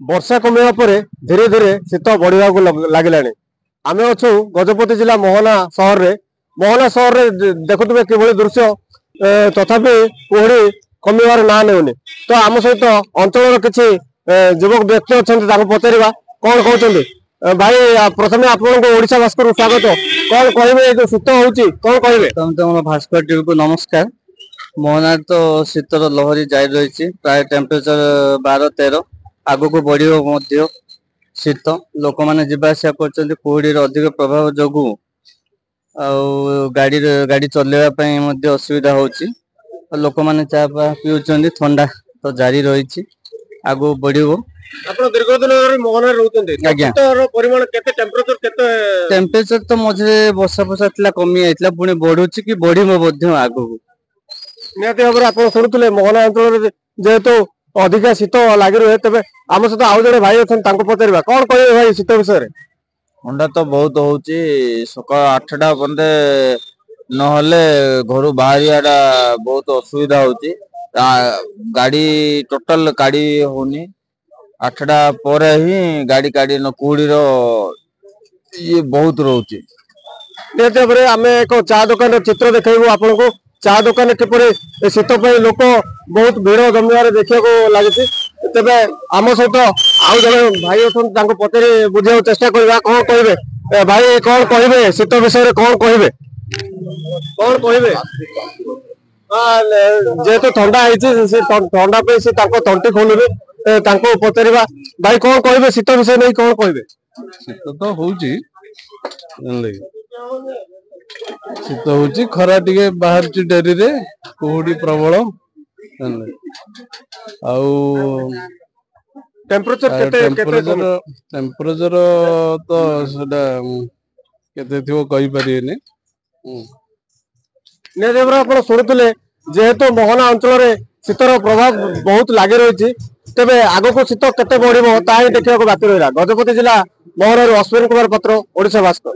वर्षा कमिया पर धीरे धीरे शीत बढ़िया लगे आम अच्छु गजपति जिला मोहना सहर में देखुवे कि दृश्य तथापि कुहड़ी कमिबार ना नेउनी तो आम सहित अंचल किसी युवक व्यक्ति अच्छा पचारा कौन कहते भाई प्रथम आपड़ा भास्कर स्वागत कौन कहे जो शीत हो कौन भास्कर टीवी को नमस्कार। मोहना तो शीतर लहरी जारी रही प्राय टेम्परेचर 12-13 आग को बढ़ शीत लोक मैंने जावासिया कर कुहड़ी अधिक प्रभाव जो गाड़ी चलवाई असुविधा होची लोक मैंने चा पीउछन ठंडा तो जारी रही आग बढ़ दीर्घ दिन मोहन टेम्परेचर तो मझे वर्षा फर्षा कमी जाता पुणी बढ़ू कि बढ़ आग निहती भाव आप शुणुले मोहना अंचल जेहेतु अधिका शीत लगी रहे तेज आम सहित आउ जड़े भाई अच्छा पचारा कौन कहे भाई शीत विषय ठंडा तो बहुत हो सकाल 8टा बंदे नहले घर बाहर बहुत असुविधा होची गाड़ी टोटल गाड़ी होनी 8टा पर ही गाड़ी काढ़ी न कुहड़ी ये बहुत रोचे निहती भाव आम एक चा दुकान चित्र देखू आपन को चा दुकान किपर शीत लोक बहुत भीड़ जमीन देखा लगी तेरे आम सहित आउ जड़े भाई अच्छा पचारि बुझा चेष्टा करवा कौन कहे भाई कौन कहे शीत विषय कौन कहे जेहेतु ठंडा ठंडा से तंटी खोलुवे पचारा भाई कौन कहे शीत विषय नहीं कौन कहे शीत तो हो शीत हो खरा टे बाहर डेरी रे कुहड़ी प्रबल टेम्परेचर तो केते थिवो कहि परिएनी आप शुणुले जेहेतु मोहना अंचल शीतर प्रभाव बहुत लगी रही तेज आग को शीत केते बढ़िबो ताही देखिବାକୁ बाकी रहा। गजपति जिला मोहना अश्विन कुमार पत्र ओडिशा भास्कर।